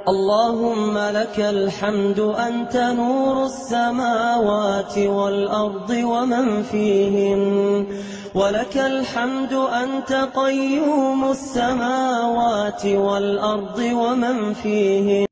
اللهم لك الحمد أنت نور السماوات والأرض ومن فيهن ولك الحمد أنت قيوم السماوات والأرض ومن فيهن.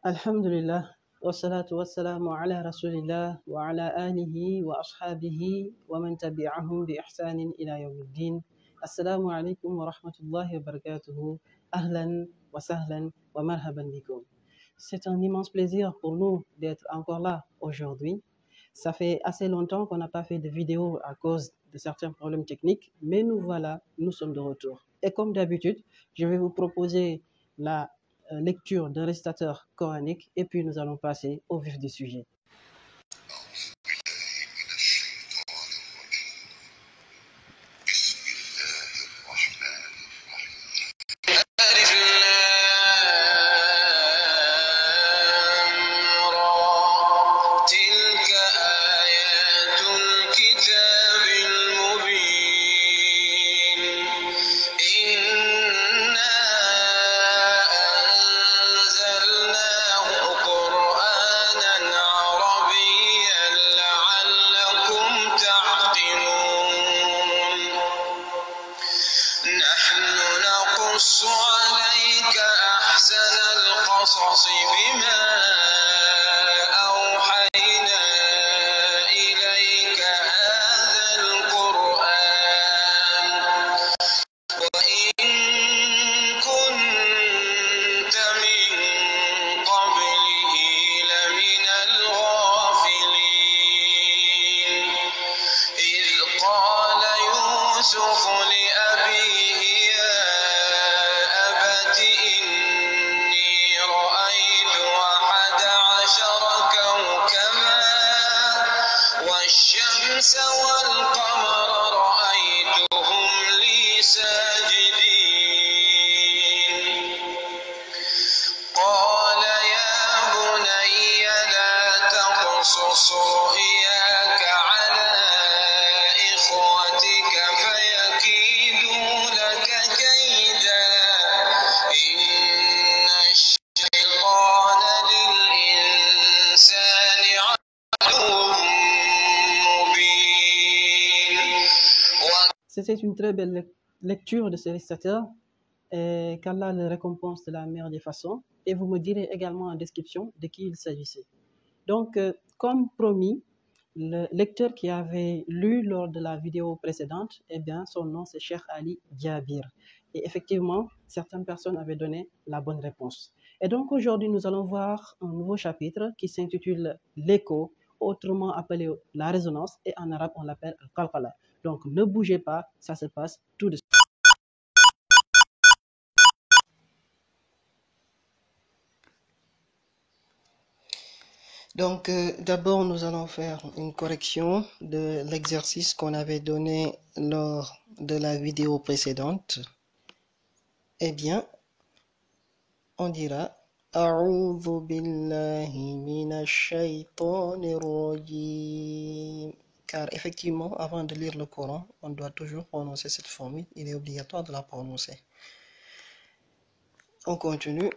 الحمد لله والصلاة والسلام على رسول الله وعلى آله وأصحابه ومن تبعهم بإحسان إلى يوم الدين. السلام عليكم ورحمة الله وبركاته. أهلا وسهلا ومرحبا بكم. C'est un immense plaisir pour nous d'être encore là aujourd'hui. Ça fait assez longtemps qu'on n'a pas fait de vidéo à cause de certains problèmes techniques, mais nous voilà, nous sommes de retour. Et comme d'habitude, je vais vous proposer la lecture d'un récitateur coranique et puis nous allons passer au vif du sujet. عليك أحسن القصص بما أوحينا إليك هذا القرآن وإن كنت من قبله لمن الغافلين إذ قال يوسف لأبيه والشمس والقمر رأيتهم لي ساجدين قال يا بني لا تقصص رؤياك على إخوتك فيكيدوا لك كيدا إن الشيطان للإنسان عدو. C'était une très belle lecture de ce récitateur et qu'Allah le récompense de la meilleure des façons. Et vous me direz également en description de qui il s'agissait. Donc, comme promis, le lecteur qui avait lu lors de la vidéo précédente, eh bien, son nom c'est Cheikh Ali Djabir. Et effectivement, certaines personnes avaient donné la bonne réponse. Et donc aujourd'hui, nous allons voir un nouveau chapitre qui s'intitule l'écho, autrement appelé la résonance, et en arabe on l'appelle al-qalqala. Donc ne bougez pas, ça se passe tout de suite. Donc d'abord nous allons faire une correction de l'exercice qu'on avait donné lors de la vidéo précédente. Eh bien, on dira A'udhu billahi minash shaytanir rajim. Car effectivement, avant de lire le Coran, on doit toujours prononcer cette formule. Il est obligatoire de la prononcer. On continue.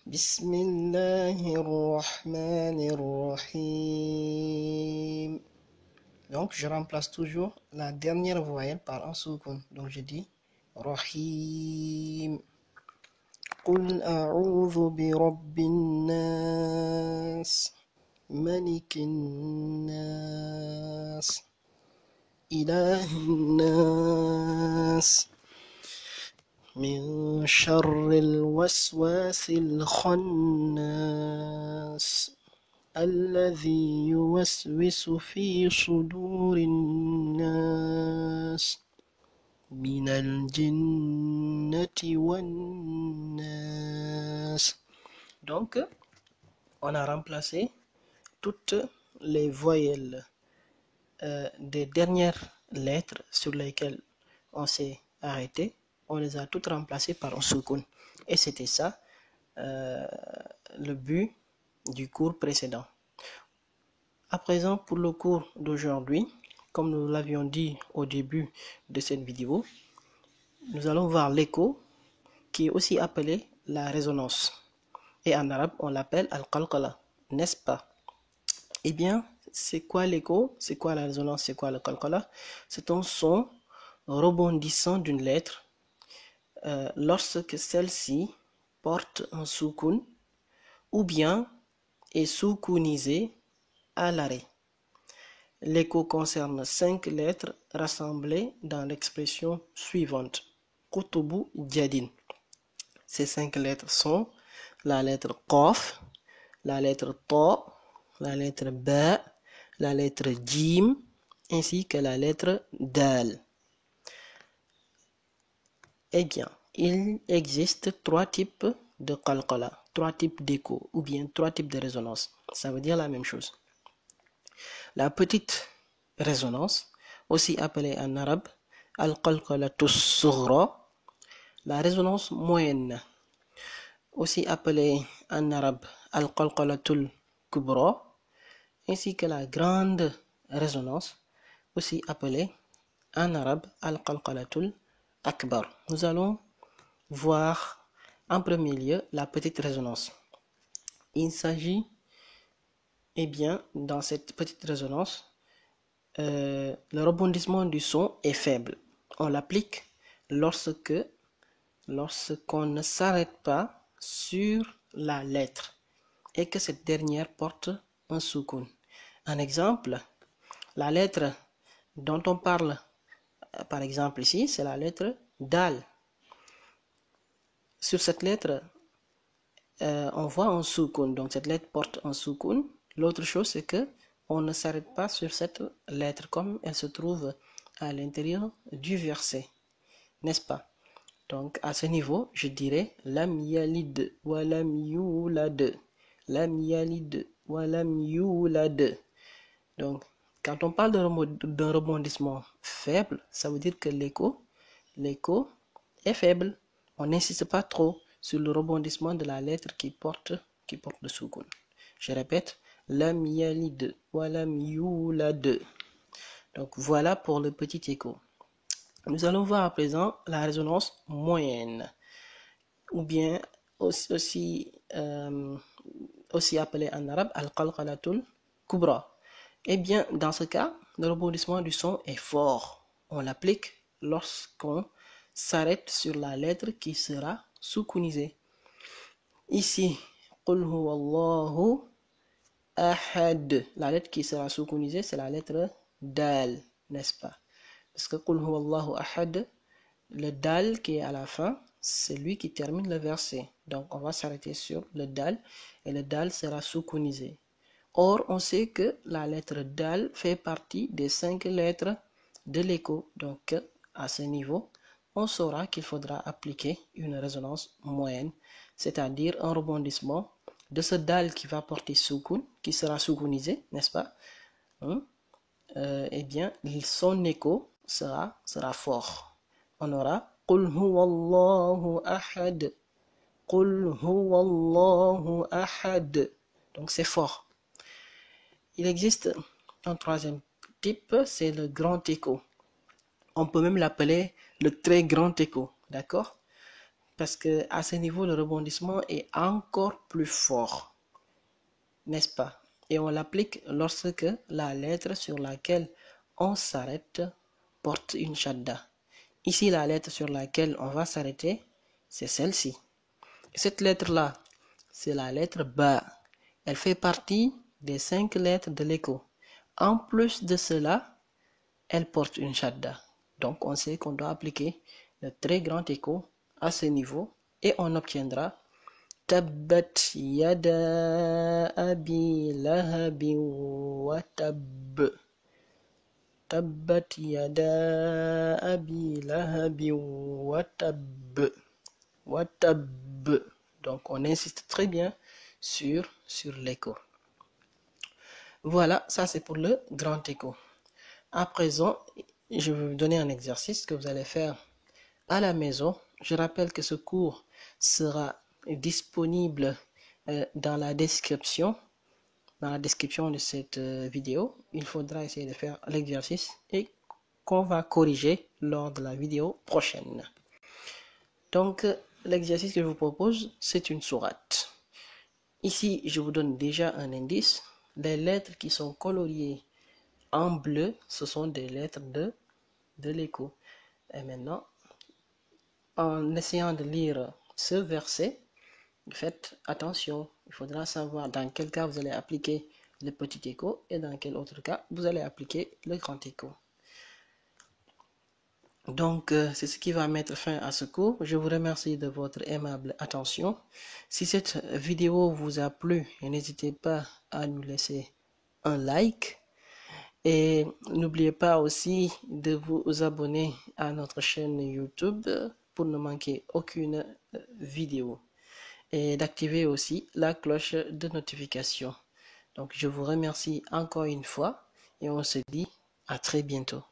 Bismillahirrahmanirrahim. Donc, je remplace toujours la dernière voyelle par un soukoun. Donc, je dis Rahim. Qul a'udhu bi rabbin nas. ملك الناس إله الناس من شر الوسواس الخناس الذي يوسوس في صدور الناس من الجنة والناس. Donc, on a remplacé toutes les voyelles des dernières lettres sur lesquelles on s'est arrêté, on les a toutes remplacées par un soukoun. Et c'était ça le but du cours précédent. À présent, pour le cours d'aujourd'hui, comme nous l'avions dit au début de cette vidéo, nous allons voir l'écho qui est aussi appelé la résonance. Et en arabe, on l'appelle al-qalqala, n'est-ce pas? Eh bien, c'est quoi l'écho? C'est quoi la résonance? C'est quoi le qalqala? C'est un son rebondissant d'une lettre lorsque celle-ci porte un soukoun ou bien est soukounisée à l'arrêt. L'écho concerne 5 lettres rassemblées dans l'expression suivante. Kutubu Djadin. Ces 5 lettres sont la lettre Qaf, la lettre Ta, la lettre Ba, la lettre Jim, ainsi que la lettre Dal. Eh bien, il existe 3 types de qalqala, 3 types d'écho, ou bien 3 types de résonance. Ça veut dire la même chose. La petite résonance, aussi appelée en arabe al-qalqalatus sughra, la résonance moyenne, aussi appelée en arabe al-qalqalatul kubra, ainsi que la grande résonance, aussi appelée en arabe al-qalqalatul akbar. Nous allons voir en premier lieu la petite résonance. Il s'agit, eh bien, dans cette petite résonance, le rebondissement du son est faible. On l'applique lorsqu'on ne s'arrête pas sur la lettre et que cette dernière porte un soukoun. Un exemple, la lettre dont on parle, par exemple ici, c'est la lettre Dal. Sur cette lettre, on voit un soukoun, donc cette lettre porte un soukoun. L'autre chose, c'est que on ne s'arrête pas sur cette lettre comme elle se trouve à l'intérieur du verset, n'est-ce pas? Donc à ce niveau, je dirais lam yalid wa lam yulad, lam yalid wa lam yulad. Donc quand on parle d'un rebondissement faible, ça veut dire que l'écho est faible. On n'insiste pas trop sur le rebondissement de la lettre qui porte le soukoun. Je répète, lam yalid wa lam yulad. Donc voilà pour le petit écho. Nous allons voir à présent la résonance moyenne, ou bien aussi appelée en arabe al-qalqalatul kubra. Eh bien, dans ce cas, le rebondissement du son est fort. On l'applique lorsqu'on s'arrête sur la lettre qui sera soukounisée. Ici, qul huwallahu ahad. La lettre qui sera soukounisée, c'est la lettre dal, n'est-ce pas? Parce que qul huwallahu ahad, le dal qui est à la fin, c'est lui qui termine le verset. Donc on va s'arrêter sur le dal et le dal sera soukounisé. Or, on sait que la lettre dal fait partie des 5 lettres de l'écho. Donc à ce niveau, on saura qu'il faudra appliquer une résonance moyenne, c'est-à-dire un rebondissement de ce dal qui va porter soukoun, qui sera soukounisé, n'est-ce pas? Eh bien, son écho sera fort. On aura Qul huwallahu ahad. Qul huwallahu ahad. Donc c'est fort. Il existe un troisième type, c'est le grand écho. On peut même l'appeler le très grand écho, d'accord? Parce que à ce niveau, le rebondissement est encore plus fort, n'est-ce pas? Et on l'applique lorsque la lettre sur laquelle on s'arrête porte une shadda. Ici, la lettre sur laquelle on va s'arrêter, c'est celle-ci. Cette lettre-là, c'est la lettre Ba. Elle fait partie des 5 lettres de l'écho. En plus de cela, elle porte une shadda. Donc, on sait qu'on doit appliquer le très grand écho à ce niveau et on obtiendra Tabbat yada abi lahabin wa tab. Tabbat yada abi lahabin wa tab. Wa tab. Donc on insiste très bien sur l'écho. Voilà, ça c'est pour le grand écho. À présent, je vais vous donner un exercice que vous allez faire à la maison. Je rappelle que ce cours sera disponible dans la description de cette vidéo. Il faudra essayer de faire l'exercice et qu'on va corriger lors de la vidéo prochaine. Donc, l'exercice que je vous propose, c'est une sourate. Ici, je vous donne déjà un indice. Les lettres qui sont coloriées en bleu, ce sont des lettres de l'écho. Et maintenant, en essayant de lire ce verset, faites attention. Il faudra savoir dans quel cas vous allez appliquer le petit écho et dans quel autre cas vous allez appliquer le grand écho. Donc, c'est ce qui va mettre fin à ce cours. Je vous remercie de votre aimable attention. Si cette vidéo vous a plu, n'hésitez pas à nous laisser un like. Et n'oubliez pas aussi de vous abonner à notre chaîne YouTube pour ne manquer aucune vidéo. Et d'activer aussi la cloche de notification. Donc, je vous remercie encore une fois et on se dit à très bientôt.